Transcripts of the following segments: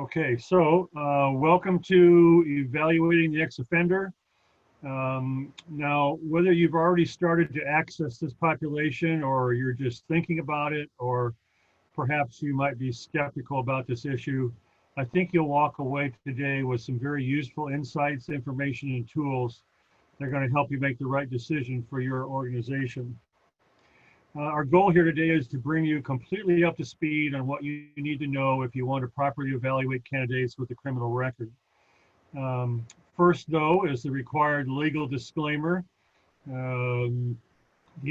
Okay, so welcome to Evaluating the Ex-Offender. Now, whether you've already started to access this population or you're just thinking about it, or perhaps you might be skeptical about this issue, I think you'll walk away today with some very useful insights, information, and tools that are going to help you make the right decision for your organization. Our goal here today is to bring you completely up to speed on what you need to know if you want to properly evaluate candidates with a criminal record. First, though, is the required legal disclaimer. The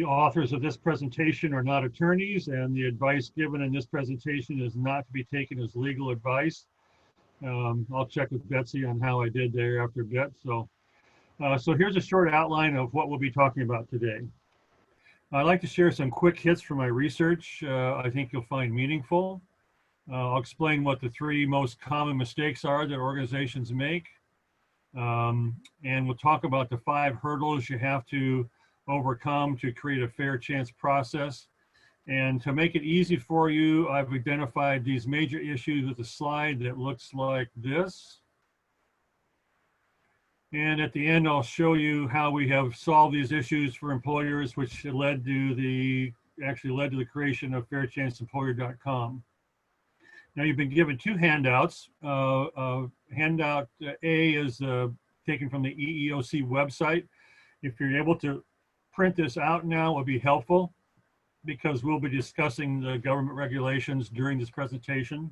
authors of this presentation are not attorneys, and the advice given in this presentation is not to be taken as legal advice. I'll check with Betsey on how I did there after bit. So here's a short outline of what we'll be talking about today. I'd like to share some quick hits from my research I think you'll find meaningful. I'll explain what the three most common mistakes are that organizations make. And we'll talk about the 5 hurdles you have to overcome to create a fair chance process. And to make it easy for you, I've identified these major issues with a slide that looks like this. And at the end, I'll show you how we have solved these issues for employers, which led to the creation of fairchanceemployer.com. Now, you've been given 2 handouts. Handout A is taken from the EEOC website. If you're able to print this out now, it would be helpful because we'll be discussing the government regulations during this presentation.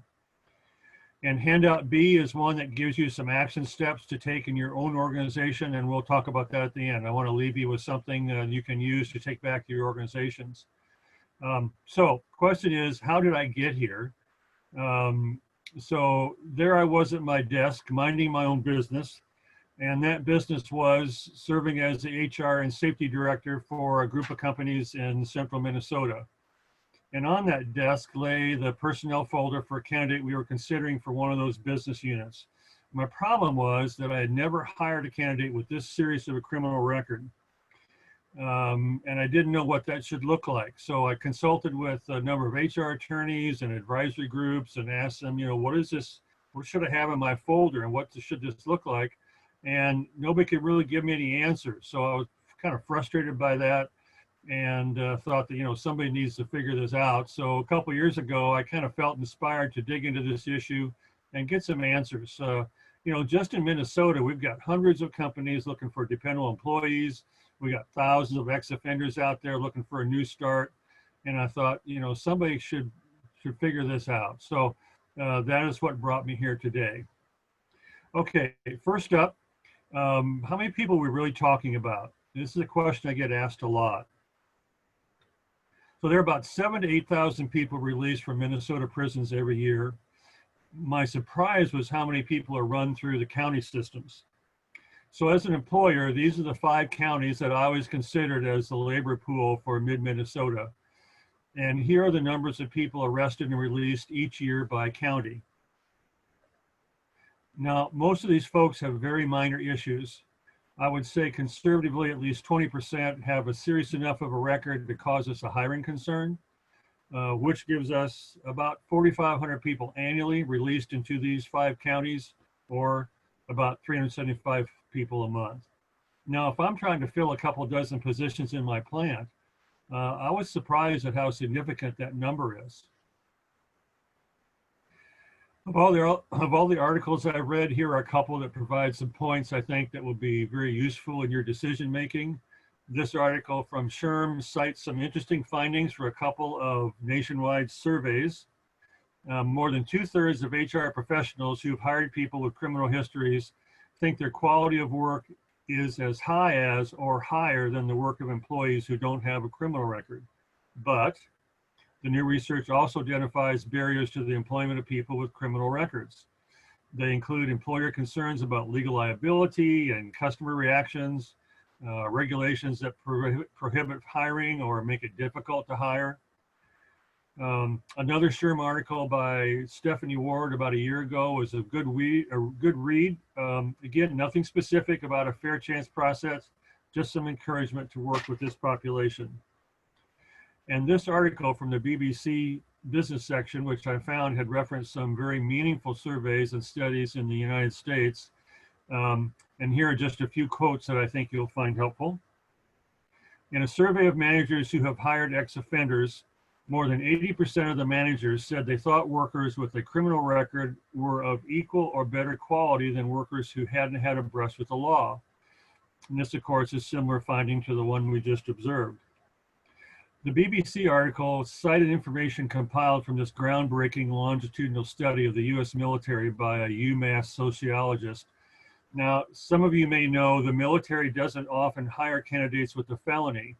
And handout B is one that gives you some action steps to take in your own organization, and we'll talk about that at the end. I want to leave you with something you can use to take back to your organizations. So question is, how did I get here? So there I was at my desk minding my own business, and that business was serving as the HR and safety director for a group of companies in central Minnesota. And on that desk lay the personnel folder for a candidate we were considering for one of those business units. My problem was that I had never hired a candidate with this serious of a criminal record. And I didn't know what that should look like. So I consulted with a number of HR attorneys and advisory groups and asked them, what is this? What should I have in my folder and what should this look like? And nobody could really give me any answers. So I was kind of frustrated by that, and thought that somebody needs to figure this out. So a couple of years ago, I kind of felt inspired to dig into this issue and get some answers. Just in Minnesota, we've got hundreds of companies looking for dependable employees. We got thousands of ex-offenders out there looking for a new start. And I thought, somebody should figure this out. So that is what brought me here today. Okay, first up, how many people are we really talking about? This is a question I get asked a lot. So there are about 7,000 to 8,000 people released from Minnesota prisons every year. My surprise was how many people are run through the county systems. So as an employer, these are the 5 counties that I always considered as the labor pool for mid-Minnesota. And here are the numbers of people arrested and released each year by county. Now, most of these folks have very minor issues. I would say conservatively, at least 20% have a serious enough of a record to cause us a hiring concern, which gives us about 4,500 people annually released into these 5 counties, or about 375 people a month. Now, if I'm trying to fill a couple dozen positions in my plant, I was surprised at how significant that number is. Of all the articles I've read, here are a couple that provide some points I think that will be very useful in your decision making. This article from SHRM cites some interesting findings for a couple of nationwide surveys. More than 2/3 of HR professionals who've hired people with criminal histories think their quality of work is as high as or higher than the work of employees who don't have a criminal record. But the new research also identifies barriers to the employment of people with criminal records. They include employer concerns about legal liability and customer reactions, regulations that prohibit hiring or make it difficult to hire. Another SHRM article by Stephanie Ward about a year ago was a good read. Again, nothing specific about a fair chance process, just some encouragement to work with this population. And this article from the BBC business section, which I found had referenced some very meaningful surveys and studies in the United States. And here are just a few quotes that I think you'll find helpful. In a survey of managers who have hired ex-offenders, more than 80% of the managers said they thought workers with a criminal record were of equal or better quality than workers who hadn't had a brush with the law. And this, of course, is similar finding to the one we just observed. The BBC article cited information compiled from this groundbreaking longitudinal study of the US military by a UMass sociologist. Now, some of you may know the military doesn't often hire candidates with a felony,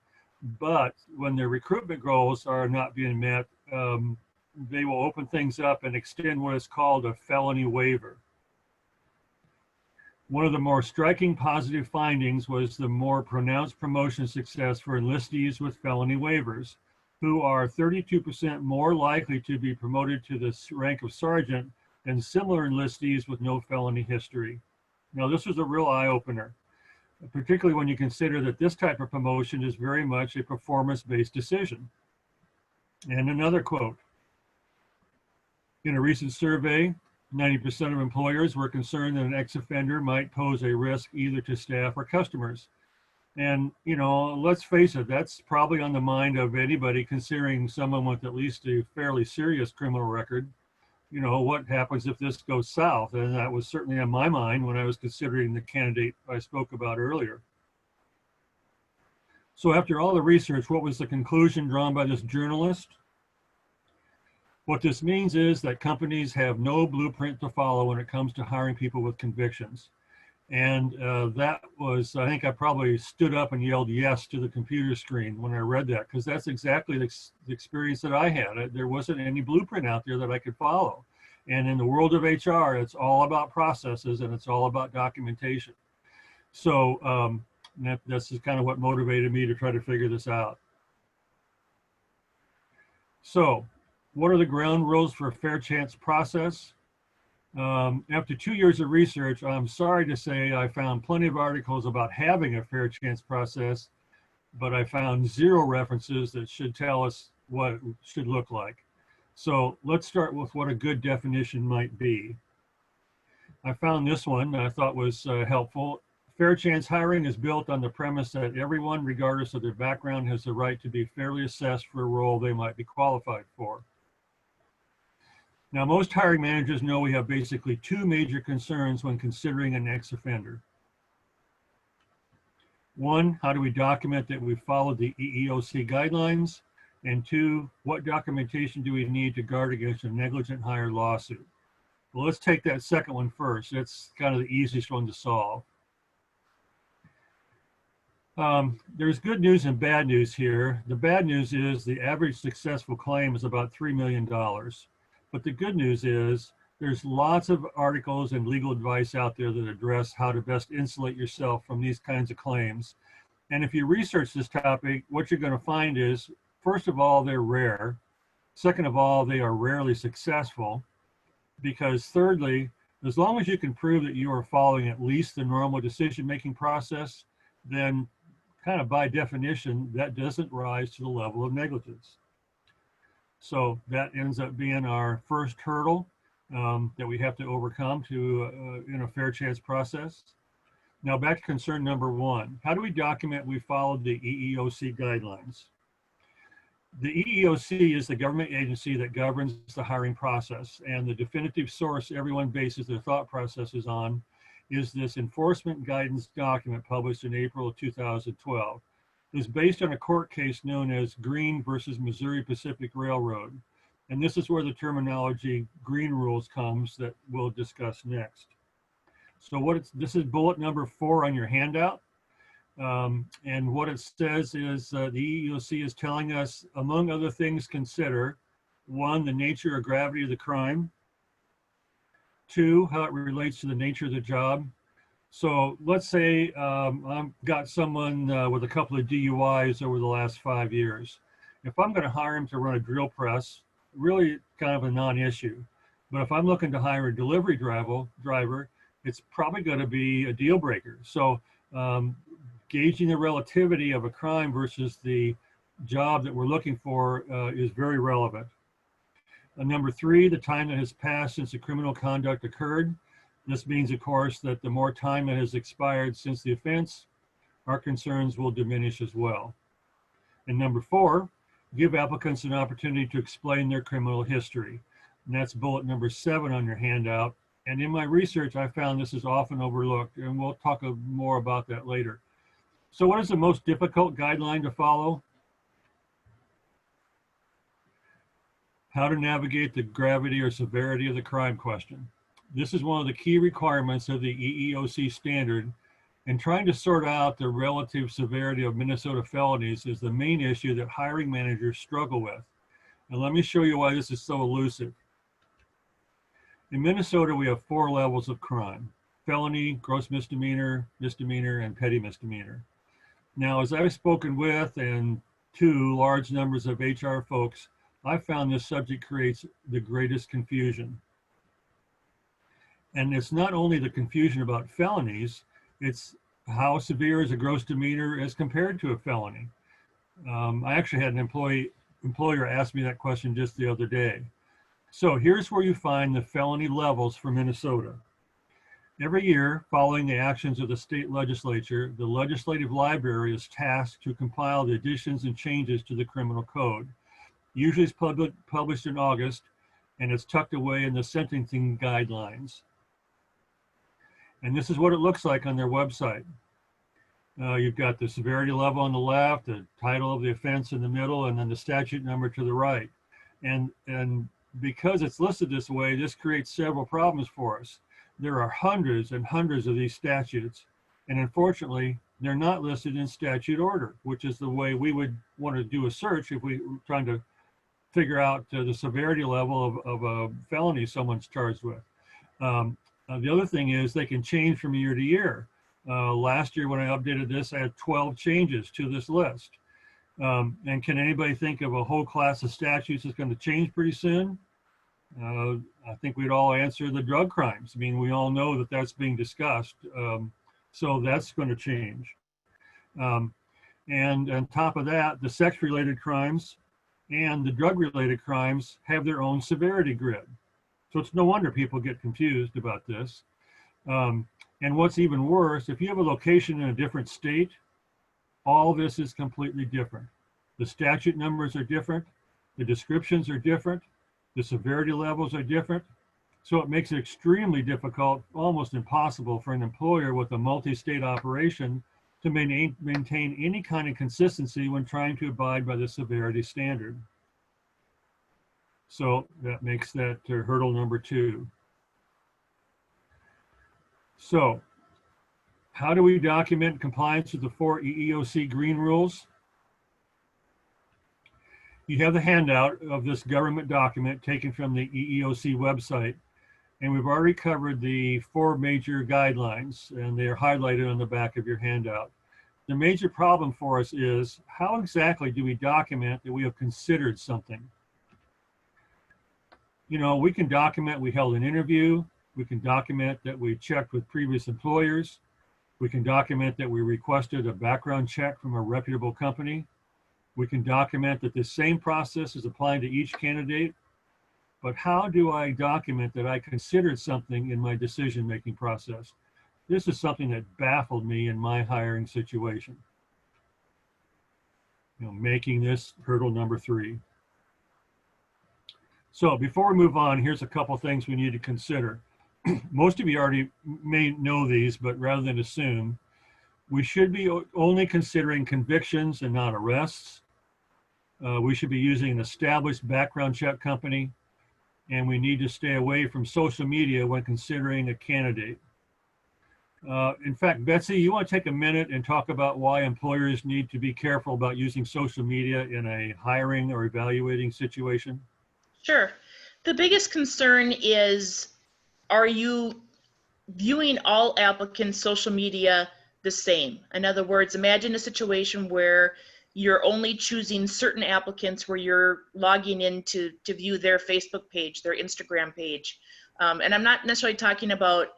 but when their recruitment goals are not being met, they will open things up and extend what is called a felony waiver. One of the more striking positive findings was the more pronounced promotion success for enlistees with felony waivers, who are 32% more likely to be promoted to the rank of sergeant than similar enlistees with no felony history. Now, this was a real eye-opener, particularly when you consider that this type of promotion is very much a performance-based decision. And another quote. In a recent survey, 90% of employers were concerned that an ex-offender might pose a risk either to staff or customers. And, you know, let's face it, that's probably on the mind of anybody considering someone with at least a fairly serious criminal record. You know, what happens if this goes south? And that was certainly on my mind when I was considering the candidate I spoke about earlier. So after all the research, what was the conclusion drawn by this journalist? What this means is that companies have no blueprint to follow when it comes to hiring people with convictions. And that was, I think I probably stood up and yelled yes to the computer screen when I read that, because that's exactly the experience that I had. There wasn't any blueprint out there that I could follow. And in the world of HR, it's all about processes and it's all about documentation. So that's just kind of what motivated me to try to figure this out. So what are the ground rules for a fair chance process? After 2 years of research, I'm sorry to say I found plenty of articles about having a fair chance process, but I found zero references that should tell us what it should look like. So let's start with what a good definition might be. I found this one that I thought was helpful. Fair chance hiring is built on the premise that everyone, regardless of their background, has the right to be fairly assessed for a role they might be qualified for. Now, most hiring managers know we have basically two major concerns when considering an ex-offender. One, how do we document that we followed the EEOC guidelines? And two, what documentation do we need to guard against a negligent hire lawsuit? Well, let's take that second one first. That's kind of the easiest one to solve. There's good news and bad news here. The bad news is the average successful claim is about $3 million. But the good news is there's lots of articles and legal advice out there that address how to best insulate yourself from these kinds of claims. And if you research this topic, what you're going to find is, first of all, they're rare. Second of all, they are rarely successful. Because thirdly, as long as you can prove that you are following at least the normal decision-making process, then kind of by definition, that doesn't rise to the level of negligence. So that ends up being our first hurdle that we have to overcome in a fair chance process. Now back to concern number one. How do we document we followed the EEOC guidelines? The EEOC is the government agency that governs the hiring process, and the definitive source everyone bases their thought processes on is this enforcement guidance document published in April of 2012. It was based on a court case known as Green versus Missouri Pacific Railroad. And this is where the terminology green rules comes that we'll discuss next. So this is bullet number 4 on your handout. And what it says is the EEOC is telling us, among other things, consider 1, the nature or gravity of the crime. 2, how it relates to the nature of the job. So let's say I've got someone with a couple of DUIs over the last 5 years. If I'm going to hire him to run a drill press, really kind of a non-issue. But if I'm looking to hire a delivery driver, it's probably going to be a deal breaker. So gauging the relativity of a crime versus the job that we're looking for is very relevant. Number 3, the time that has passed since the criminal conduct occurred. This means, of course, that the more time that has expired since the offense, our concerns will diminish as well. And number 4, give applicants an opportunity to explain their criminal history. And that's bullet number 7 on your handout. And in my research, I found this is often overlooked, and we'll talk more about that later. So what is the most difficult guideline to follow? How to navigate the gravity or severity of the crime question. This is one of the key requirements of the EEOC standard, and trying to sort out the relative severity of Minnesota felonies is the main issue that hiring managers struggle with. And let me show you why this is so elusive. In Minnesota, we have 4 levels of crime: felony, gross misdemeanor, misdemeanor, and petty misdemeanor. Now, as I've spoken with and to large numbers of HR folks, I found this subject creates the greatest confusion. And it's not only the confusion about felonies, it's how severe is a gross demeanor as compared to a felony. I actually had an employer ask me that question just the other day. So here's where you find the felony levels for Minnesota. Every year, following the actions of the state legislature, the legislative library is tasked to compile the additions and changes to the criminal code. Usually it's published in August, and it's tucked away in the sentencing guidelines. And this is what it looks like on their website. You've got the severity level on the left, the title of the offense in the middle, and then the statute number to the right. And because it's listed this way, this creates several problems for us. There are hundreds and hundreds of these statutes, and unfortunately, they're not listed in statute order, which is the way we would want to do a search if we were trying to figure out the severity level of a felony someone's charged with. The other thing is they can change from year to year. Last year when I updated this, I had 12 changes to this list. And can anybody think of a whole class of statutes that's going to change pretty soon? I think we'd all answer the drug crimes. I mean, we all know that that's being discussed. So that's going to change. And on top of that, the sex-related crimes and the drug-related crimes have their own severity grid. So it's no wonder people get confused about this. And what's even worse, if you have a location in a different state, all this is completely different. The statute numbers are different, the descriptions are different, the severity levels are different. So it makes it extremely difficult, almost impossible for an employer with a multi-state operation to maintain any kind of consistency when trying to abide by the severity standard. So that makes that hurdle number 2. So how do we document compliance with the 4 EEOC green rules? You have the handout of this government document taken from the EEOC website, and we've already covered the 4 major guidelines, and they are highlighted on the back of your handout. The major problem for us is how exactly do we document that we have considered something? You know, we can document we held an interview, we can document that we checked with previous employers, we can document that we requested a background check from a reputable company, we can document that the same process is applying to each candidate, but how do I document that I considered something in my decision-making process? This is something that baffled me in my hiring situation. You know, making this hurdle number 3. So before we move on, here's a couple things we need to consider. Most of you already may know these, but rather than assume, we should be only considering convictions and not arrests. We should be using an established background check company, and we need to stay away from social media when considering a candidate. In fact, Betsey, you want to take a minute and talk about why employers need to be careful about using social media in a hiring or evaluating situation? Sure. The biggest concern is, are you viewing all applicants' social media the same? In other words, imagine a situation where you're only choosing certain applicants, where you're logging in to view their Facebook page, their Instagram page. And I'm not necessarily talking about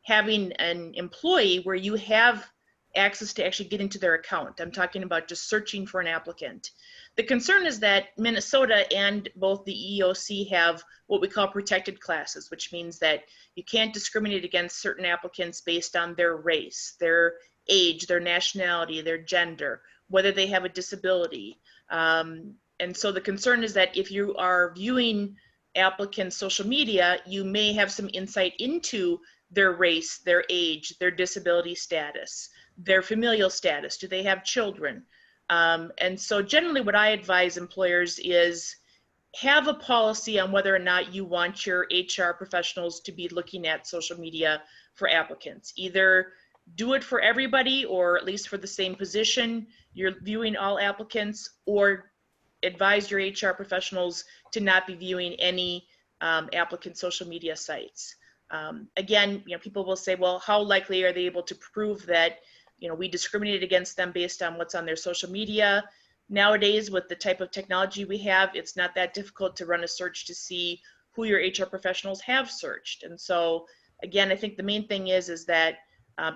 having an employee where you have access to actually get into their account. I'm talking about just searching for an applicant. The concern is that Minnesota and both the EEOC have what we call protected classes, which means that you can't discriminate against certain applicants based on their race, their age, their nationality, their gender, whether they have a disability. And so the concern is that if you are viewing applicants' social media, you may have some insight into their race, their age, their disability status, their familial status. Do they have children? And so generally what I advise employers is have a policy on whether or not you want your HR professionals to be looking at social media for applicants. Either do it for everybody, or at least for the same position, you're viewing all applicants, or advise your HR professionals to not be viewing any applicant social media sites. Again, people will say, well, how likely are they able to prove that we discriminated against them based on what's on their social media? Nowadays, with the type of technology we have, it's not that difficult to run a search to see who your HR professionals have searched. And so, again, I think the main thing is that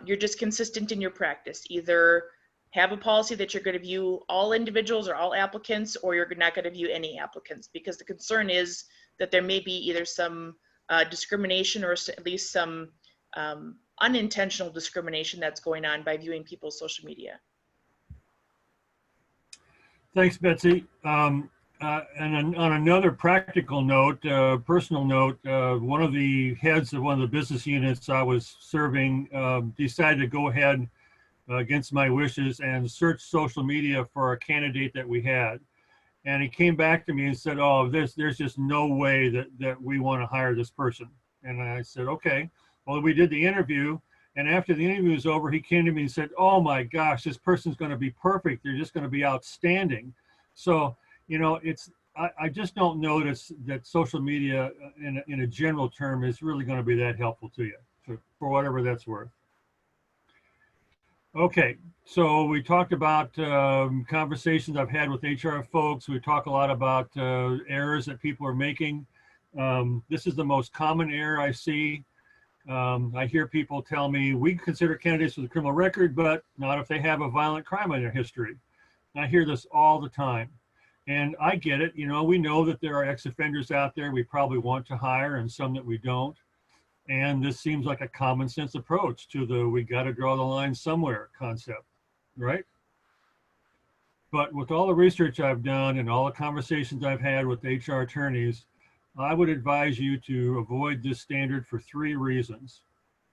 you're just consistent in your practice. Either have a policy that you're going to view all individuals or all applicants, or you're not going to view any applicants, because the concern is that there may be either some discrimination or at least some unintentional discrimination that's going on by viewing people's social media. Thanks, Betsy. And on another practical note, personal note, one of the heads of one of the business units I was serving decided to go ahead against my wishes and search social media for a candidate that we had. And he came back to me and said, oh, there's just no way that we want to hire this person. And I said, okay. Well, we did the interview, and after the interview was over, he came to me and said, oh my gosh, this person's going to be perfect. They're just going to be outstanding. So, I just don't notice that social media in a general term is really going to be that helpful to you, for whatever that's worth. Okay, so we talked about conversations I've had with HR folks. We talk a lot about errors that people are making. This is the most common error I see. I hear people tell me, we consider candidates with a criminal record, but not if they have a violent crime in their history. I hear this all the time. And I get it. We know that there are ex-offenders out there we probably want to hire and some that we don't. And this seems like a common sense approach to the we got to draw the line somewhere concept, right? But with all the research I've done and all the conversations I've had with HR attorneys, I would advise you to avoid this standard for 3 reasons.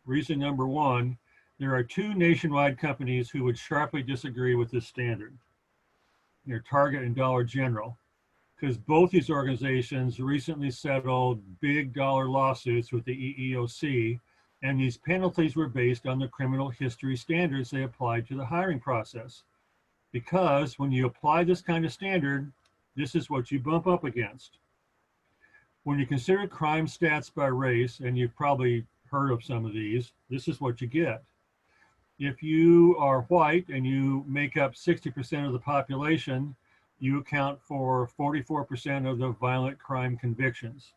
Reason number 1, there are 2 nationwide companies who would sharply disagree with this standard. They're Target and Dollar General, because both these organizations recently settled big dollar lawsuits with the EEOC, and these penalties were based on the criminal history standards they applied to the hiring process. Because when you apply this kind of standard, this is what you bump up against. When you consider crime stats by race, and you've probably heard of some of these, this is what you get. If you are white and you make up 60% of the population, you account for 44% of the violent crime convictions.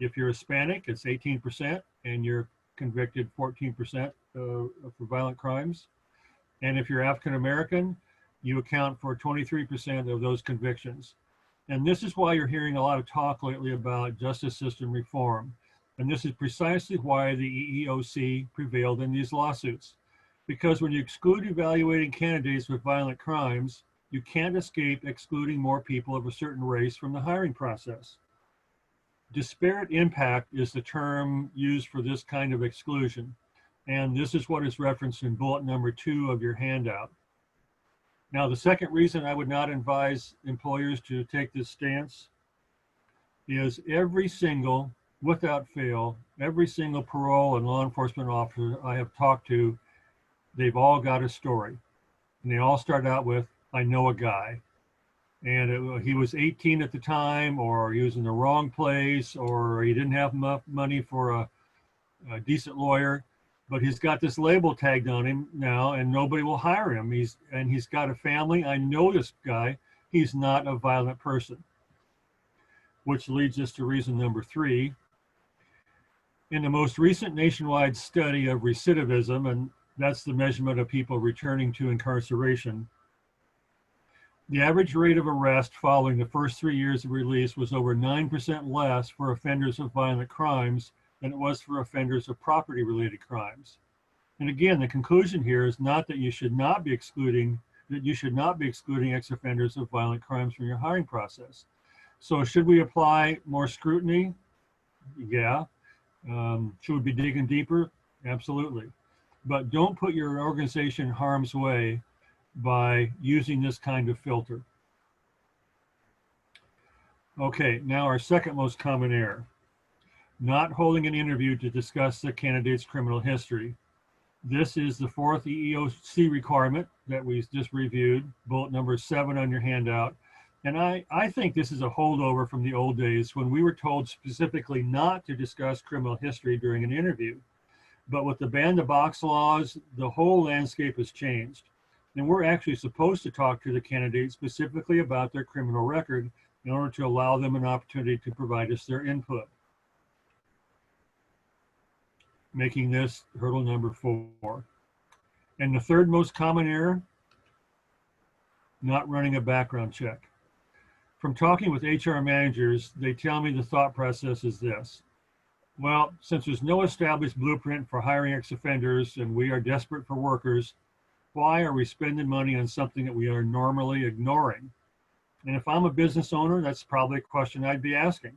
If you're Hispanic, it's 18%, and you're convicted 14% for violent crimes. And if you're African American, you account for 23% of those convictions. And this is why you're hearing a lot of talk lately about justice system reform. And this is precisely why the EEOC prevailed in these lawsuits. Because when you exclude evaluating candidates with violent crimes, you can't escape excluding more people of a certain race from the hiring process. Disparate impact is the term used for this kind of exclusion. And this is what is referenced in bullet number 2 of your handout. Now, the second reason I would not advise employers to take this stance is every single, without fail, every single parole and law enforcement officer I have talked to, they've all got a story. And they all start out with, I know a guy. And he was 18 at the time, or he was in the wrong place, or he didn't have enough money for a decent lawyer. But he's got this label tagged on him now, and nobody will hire him. He's got a family. I know this guy. He's not a violent person. Which leads us to reason number 3. In the most recent nationwide study of recidivism, and That's the measurement of people returning to incarceration. The average rate of arrest following the first 3 years of release was over 9% less for offenders of violent crimes than it was for offenders of property-related crimes. And again, the conclusion here is not that you should not be excluding ex-offenders of violent crimes from your hiring process. So should we apply more scrutiny? Yeah. Should we be digging deeper? Absolutely. But don't put your organization in harm's way by using this kind of filter. Okay, now our second most common error, not holding an interview to discuss the candidate's criminal history. This is the fourth EEOC requirement that we just reviewed, bullet number 7 on your handout. And I think this is a holdover from the old days when we were told specifically not to discuss criminal history during an interview. But with the ban-the-box laws, the whole landscape has changed. And we're actually supposed to talk to the candidate specifically about their criminal record in order to allow them an opportunity to provide us their input. Making this hurdle number 4. And the third most common error, not running a background check. From talking with HR managers, they tell me the thought process is this. Well, since there's no established blueprint for hiring ex-offenders and we are desperate for workers, why are we spending money on something that we are normally ignoring? And if I'm a business owner, that's probably a question I'd be asking.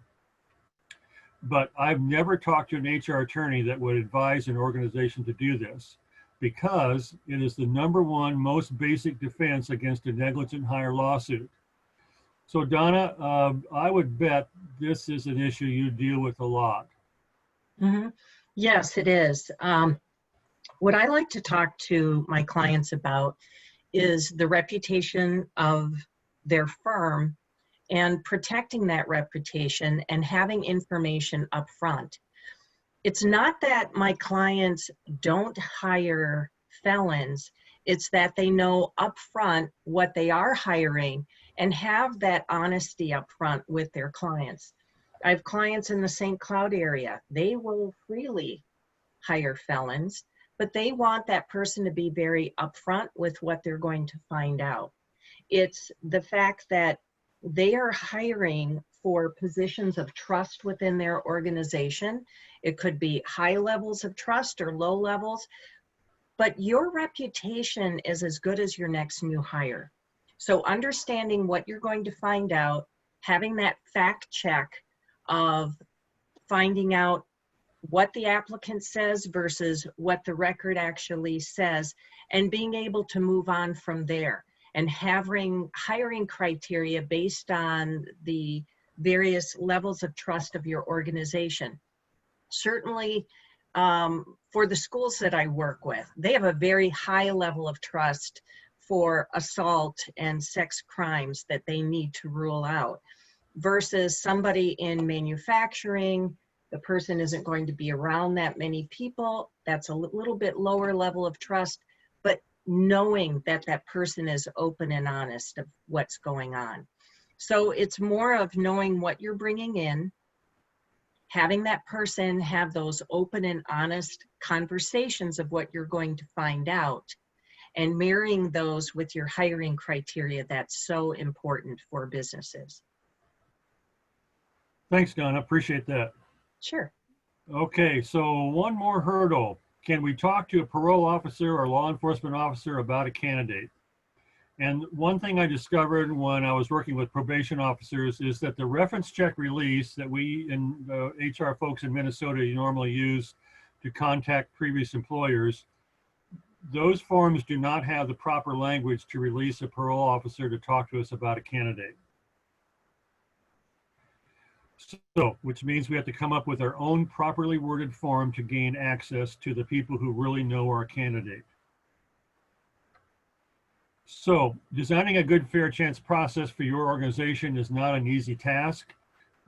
But I've never talked to an HR attorney that would advise an organization to do this because it is the #1 most basic defense against a negligent hire lawsuit. So Donna, I would bet this is an issue you deal with a lot. Mm-hmm. Yes, it is. What I like to talk to my clients about is the reputation of their firm and protecting that reputation and having information up front. It's not that my clients don't hire felons, it's that they know up front what they are hiring and have that honesty up front with their clients. I have clients in the St. Cloud area. They will freely hire felons, but they want that person to be very upfront with what they're going to find out. It's the fact that they are hiring for positions of trust within their organization. It could be high levels of trust or low levels, but your reputation is as good as your next new hire. So understanding what you're going to find out, having that fact check of finding out what the applicant says versus what the record actually says, and being able to move on from there and having hiring criteria based on the various levels of trust of your organization. Certainly for the schools that I work with, they have a very high level of trust for assault and sex crimes that they need to rule out versus somebody in manufacturing. The person isn't going to be around that many people. That's a little bit lower level of trust, but knowing that that person is open and honest of what's going on. So it's more of knowing what you're bringing in, having that person have those open and honest conversations of what you're going to find out, and marrying those with your hiring criteria that's so important for businesses. Thanks, Donna. Appreciate that. Sure. Okay, so one more hurdle. Can we talk to a parole officer or law enforcement officer about a candidate? And one thing I discovered when I was working with probation officers is that the reference check release that we and HR folks in Minnesota normally use to contact previous employers, those forms do not have the proper language to release a parole officer to talk to us about a candidate. So, which means we have to come up with our own properly worded form to gain access to the people who really know our candidate. So, designing a good fair chance process for your organization is not an easy task.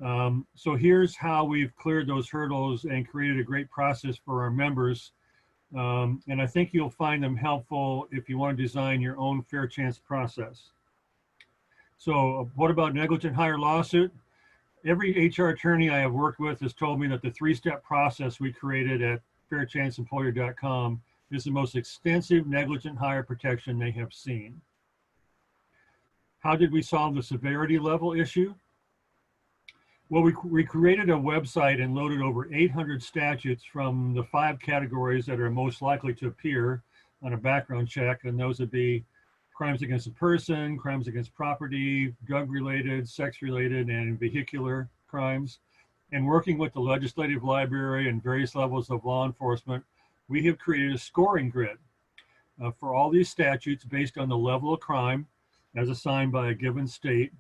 So here's how we've cleared those hurdles and created a great process for our members. And I think you'll find them helpful if you want to design your own fair chance process. So what about negligent hire lawsuit? Every HR attorney I have worked with has told me that the 3-step process we created at fairchanceemployer.com is the most extensive negligent hire protection they have seen. How did we solve the severity level issue? Well, we created a website and loaded over 800 statutes from the 5 categories that are most likely to appear on a background check, and those would be crimes against a person, crimes against property, drug-related, sex-related, and vehicular crimes. And working with the legislative library and various levels of law enforcement, we have created a scoring grid for all these statutes based on the level of crime as assigned by a given state.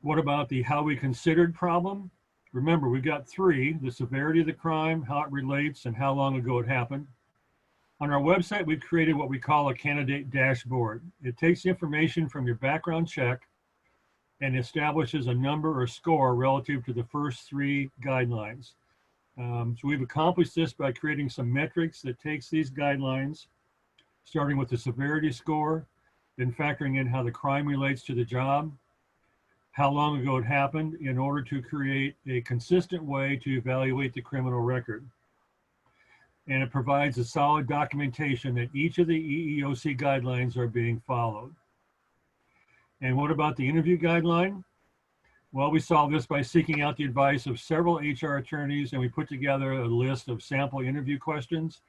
What about the how we considered problem? Remember, we've got 3, the severity of the crime, how it relates, and how long ago it happened. On our website, we've created what we call a candidate dashboard. It takes information from your background check and establishes a number or score relative to the first 3 guidelines. So we've accomplished this by creating some metrics that takes these guidelines, starting with the severity score, then factoring in how the crime relates to the job, how long ago it happened, in order to create a consistent way to evaluate the criminal record. And it provides a solid documentation that each of the EEOC guidelines are being followed. And what about the interview guideline? Well, we solved this by seeking out the advice of several HR attorneys, and we put together a list of sample interview questions,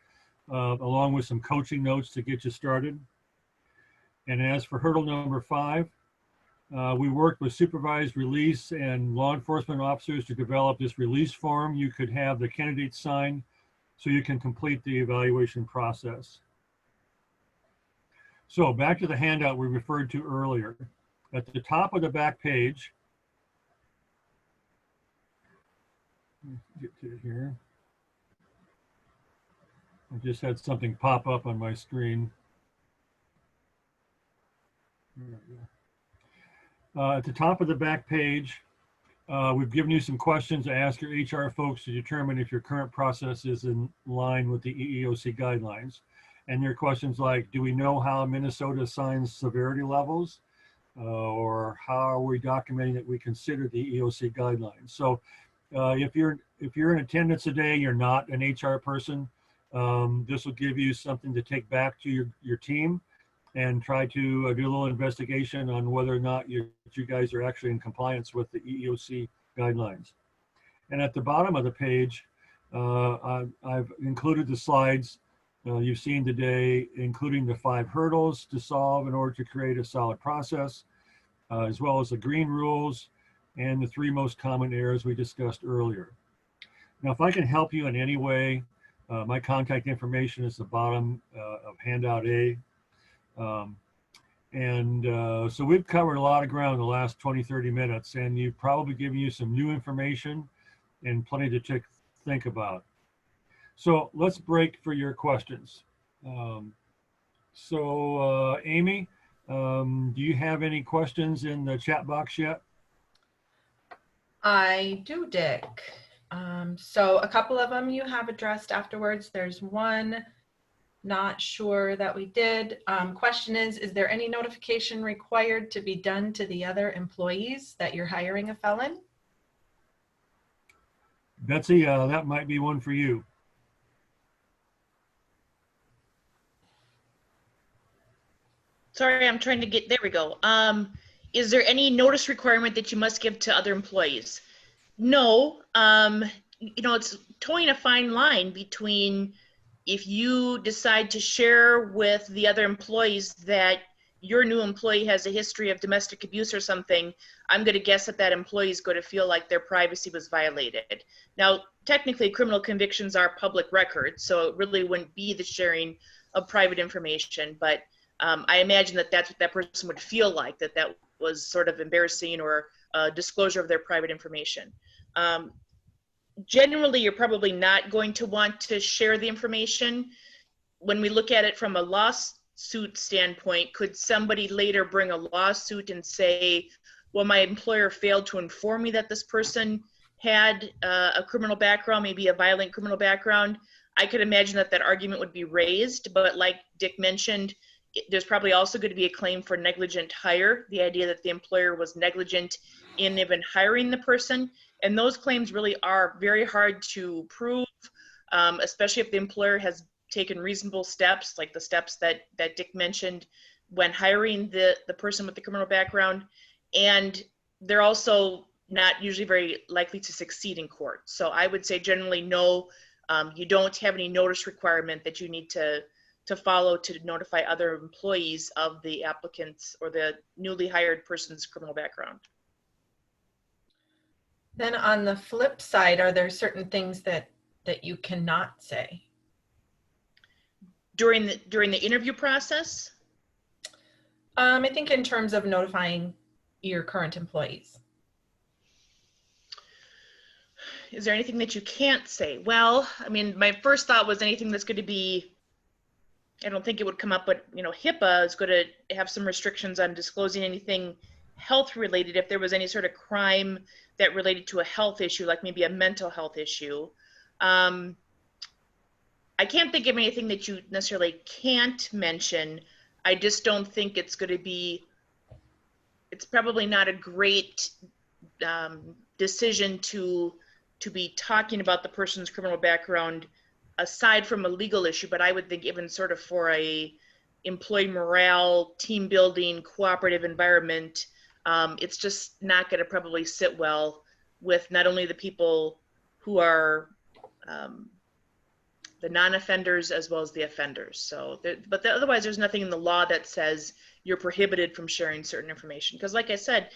along with some coaching notes to get you started. And as for hurdle number 5, we worked with supervised release and law enforcement officers to develop this release form you could have the candidates sign so you can complete the evaluation process. So back to the handout we referred to earlier. At the top of the back page, get to it here. I just had something pop up on my screen. There we go. At the top of the back page, we've given you some questions to ask your HR folks to determine if your current process is in line with the EEOC guidelines. And there are questions like, do we know how Minnesota assigns severity levels? Or how are we documenting that we consider the EEOC guidelines? So if you're in attendance today, you're not an HR person, this will give you something to take back to your team and try to do a little investigation on whether or not you guys are actually in compliance with the EEOC guidelines. And at the bottom of the page, I've included the slides you've seen today, including the 5 hurdles to solve in order to create a solid process, as well as the green rules and the 3 most common errors we discussed earlier. Now, if I can help you in any way, my contact information is the bottom of handout A. So we've covered a lot of ground in the last 20-30 minutes, and you've probably given you some new information and plenty to think about. So let's break for your questions. Amy, do you have any questions in the chat box yet? I do, Dick. So a couple of them you have addressed afterwards. There's one not sure that we did. Question is there any notification required to be done to the other employees that you're hiring a felon? Betsey, that might be one for you. Sorry, I'm trying to get, there we go. Is there any notice requirement that you must give to other employees? No, you know, it's towing a fine line between if you decide to share with the other employees that your new employee has a history of domestic abuse or something, I'm going to guess that that employee is going to feel like their privacy was violated. Now, technically, criminal convictions are public records, so it really wouldn't be the sharing of private information, but I imagine that that's what that person would feel like, that that was sort of embarrassing or disclosure of their private information. Generally, you're probably not going to want to share the information. When we look at it from a lawsuit standpoint, could somebody later bring a lawsuit and say, well, my employer failed to inform me that this person had a criminal background, maybe a violent criminal background? I could imagine that that argument would be raised, but like Dick mentioned, there's probably also going to be a claim for negligent hire, the idea that the employer was negligent in even hiring the person. And those claims really are very hard to prove, especially if the employer has taken reasonable steps, like the steps that Dick mentioned when hiring the person with the criminal background, and they're also not usually very likely to succeed in court. So I would say generally no, you don't have any notice requirement that you need to follow to notify other employees of the applicant's or the newly hired person's criminal background. Then on the flip side, are there certain things that you cannot say? During the interview process? I think in terms of notifying your current employees. Is there anything that you can't say? Well, I mean, my first thought was anything that's going to be, I don't think it would come up, but you know, HIPAA is going to have some restrictions on disclosing anything health related if there was any sort of crime that related to a health issue, like maybe a mental health issue. I can't think of anything that you necessarily can't mention. I just don't think it's going to be, it's probably not a great decision to be talking about the person's criminal background aside from a legal issue, but I would think even sort of for a employee morale, team building, cooperative environment, it's just not going to probably sit well with not only the people who are the non-offenders as well as the offenders. So, otherwise there's nothing in the law that says you're prohibited from sharing certain information. Because like I said,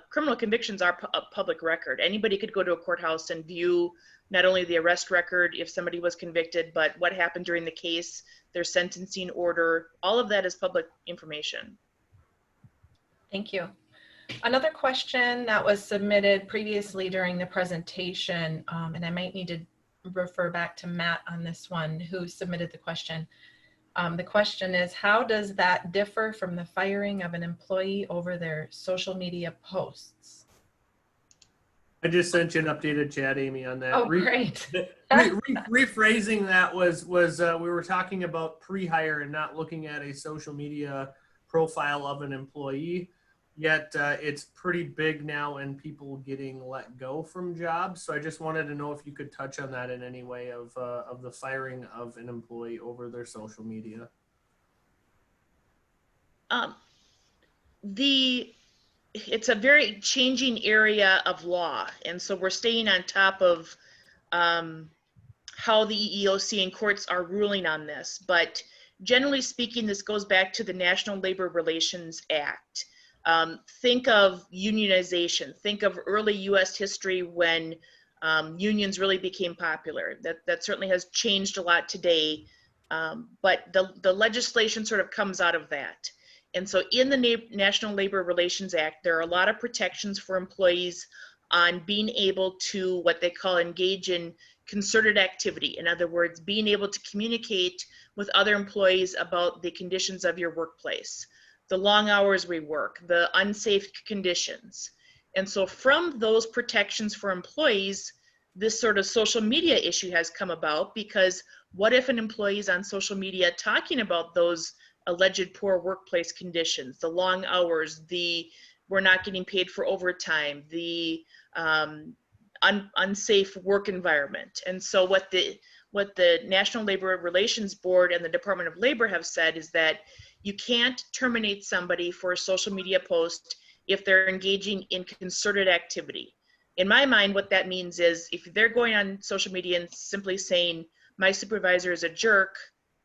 criminal convictions are a public record. Anybody could go to a courthouse and view not only the arrest record if somebody was convicted, but what happened during the case, their sentencing order, all of that is public information. Thank you. Another question that was submitted previously during the presentation, and I might need to refer back to Matt on this one, who submitted the question. The question is, how does that differ from the firing of an employee over their social media posts? I just sent you an updated chat, Amy, on that. Oh, great. Rephrasing that was we were talking about pre-hire and not looking at a social media profile of an employee. Yet it's pretty big now and people getting let go from jobs. So I just wanted to know if you could touch on that in any way of the firing of an employee over their social media. It's a very changing area of law, and so we're staying on top of how the EEOC and courts are ruling on this. But generally speaking, this goes back to the National Labor Relations Act. Think of unionization. Think of early U.S. history when unions really became popular. That certainly has changed a lot today, but the legislation sort of comes out of that. And so in the National Labor Relations Act, there are a lot of protections for employees on being able to what they call engage in concerted activity. In other words, being able to communicate with other employees about the conditions of your workplace, the long hours we work, the unsafe conditions. And so from those protections for employees, this sort of social media issue has come about, because what if an employee is on social media talking about those alleged poor workplace conditions, the long hours, the we're not getting paid for overtime, the unsafe work environment. And so what the National Labor Relations Board and the Department of Labor have said is that you can't terminate somebody for a social media post if they're engaging in concerted activity. In my mind, what that means is if they're going on social media and simply saying, my supervisor is a jerk,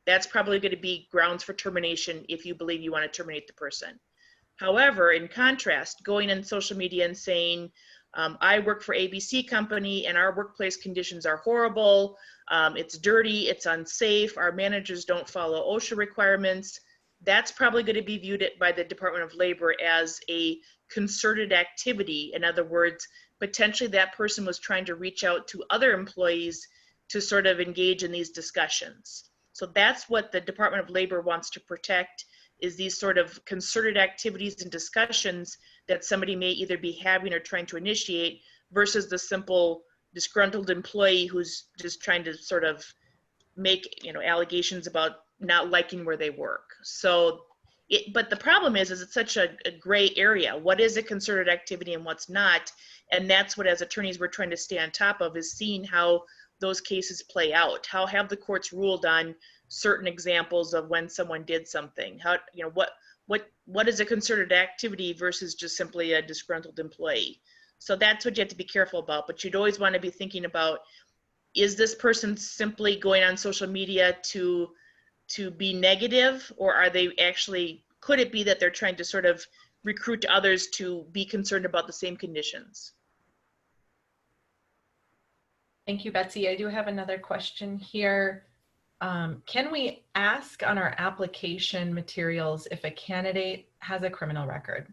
that's probably going to be grounds for termination if you believe you want to terminate the person. However, in contrast, going on social media and saying, I work for ABC company and our workplace conditions are horrible, it's dirty, it's unsafe, our managers don't follow OSHA requirements, that's probably going to be viewed by the Department of Labor as a concerted activity. In other words, potentially that person was trying to reach out to other employees to sort of engage in these discussions. So that's what the Department of Labor wants to protect, is these sort of concerted activities and discussions that somebody may either be having or trying to initiate versus the simple disgruntled employee who's just trying to sort of make, you know, allegations about not liking where they work. So, but the problem is it's such a gray area. What is a concerted activity and what's not? And that's what, as attorneys, we're trying to stay on top of, is seeing how those cases play out? How have the courts ruled on certain examples of when someone did something? How, you know, what is a concerted activity versus just simply a disgruntled employee? So that's what you have to be careful about, but you'd always want to be thinking about, is this person simply going on social media to be negative, or are they actually, could it be that they're trying to sort of recruit others to be concerned about the same conditions? Thank you, Betsy. I do have another question here. Can we ask on our application materials if a candidate has a criminal record?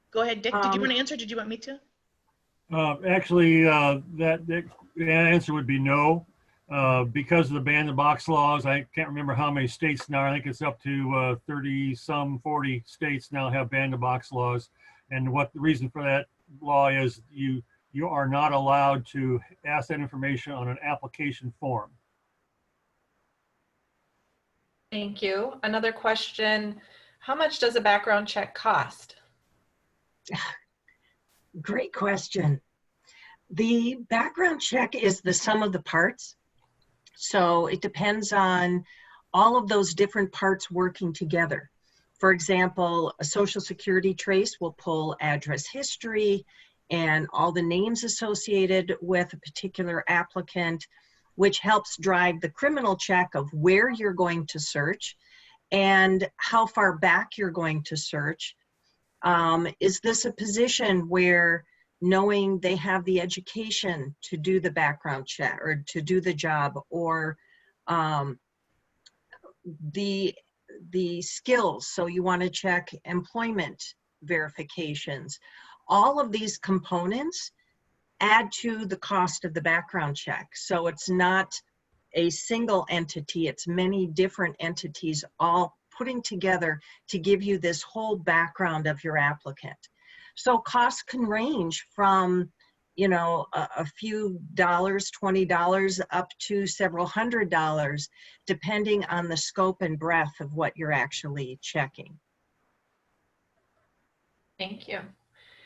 Go ahead, Dick. Did you want to answer? Did you want me to? Actually, the answer would be no. Because of the ban the box laws, I can't remember how many states now. I think it's up to 40 states now have ban the box laws. And what the reason for that law is, you are not allowed to ask that information on an application form. Thank you. Another question. How much does a background check cost? Great question. The background check is the sum of the parts. So it depends on all of those different parts working together. For example, a social security trace will pull address history and all the names associated with a particular applicant, which helps drive the criminal check of where you're going to search and how far back you're going to search. Is this a position where, knowing they have the education to do the background check or to do the job, or the skills, so you want to check employment verifications. All of these components add to the cost of the background check. So it's not a single entity, it's many different entities all putting together to give you this whole background of your applicant. So costs can range from, you know, a few dollars, $20 up to several $100s, depending on the scope and breadth of what you're actually checking. Thank you.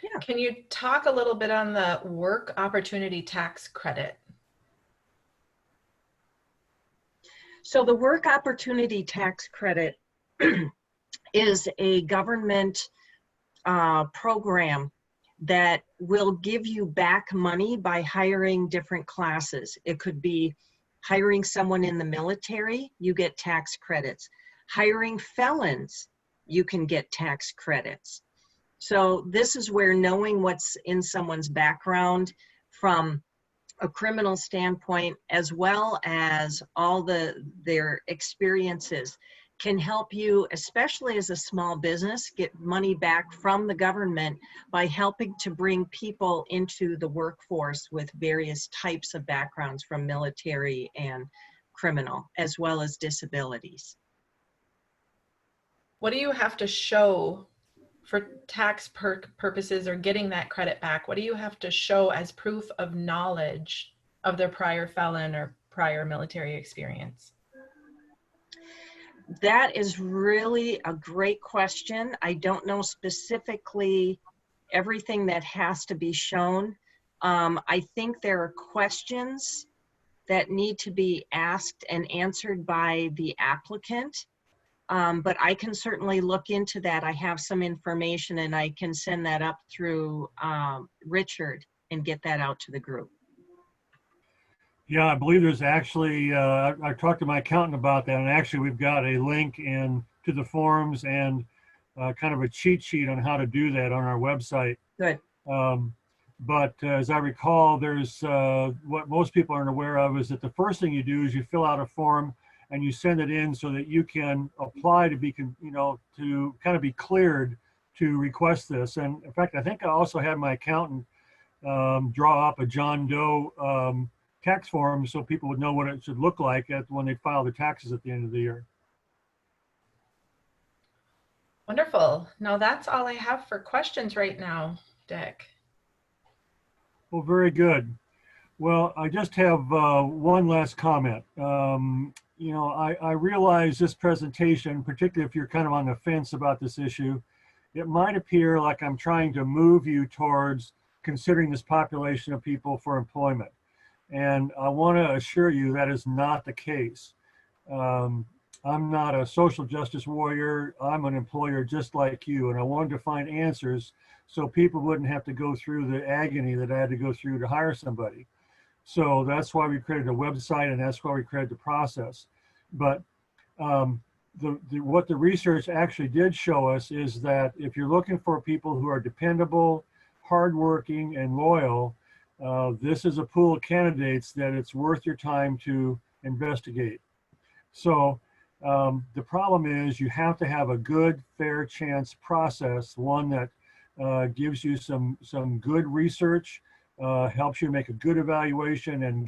Yeah. Can you talk a little bit on the work opportunity tax credit? So the work opportunity tax credit is a government program that will give you back money by hiring different classes. It could be hiring someone in the military, you get tax credits. Hiring felons, you can get tax credits. So this is where knowing what's in someone's background from a criminal standpoint, as well as all their experiences, can help you, especially as a small business, get money back from the government by helping to bring people into the workforce with various types of backgrounds, from military and criminal, as well as disabilities. What do you have to show for tax purposes or getting that credit back? What do you have to show as proof of knowledge of their prior felon or prior military experience? That is really a great question. I don't know specifically everything that has to be shown. I think there are questions that need to be asked and answered by the applicant, but I can certainly look into that. I have some information and I can send that up through Richard and get that out to the group. Yeah, I believe there's actually, I talked to my accountant about that, and actually we've got a link in to the forms and kind of a cheat sheet on how to do that on our website. Good. But as I recall, there's what most people aren't aware of is that the first thing you do is you fill out a form and you send it in so that you can apply to be, you know, to kind of be cleared to request this. And in fact, I think I also had my accountant draw up a John Doe tax form so people would know what it should look like when they file their taxes at the end of the year. Wonderful. No, that's all I have for questions right now, Dick. Well, very good. Well, I just have one last comment. You know, I realize this presentation, particularly if you're kind of on the fence about this issue, it might appear like I'm trying to move you towards considering this population of people for employment. And I want to assure you that is not the case. I'm not a social justice warrior. I'm an employer just like you, and I wanted to find answers so people wouldn't have to go through the agony that I had to go through to hire somebody. So that's why we created a website, and that's why we created the process. But what the research actually did show us is that if you're looking for people who are dependable, hardworking, and loyal, this is a pool of candidates that it's worth your time to investigate. So the problem is you have to have a good, fair chance process, one that gives you some good research, helps you make a good evaluation, and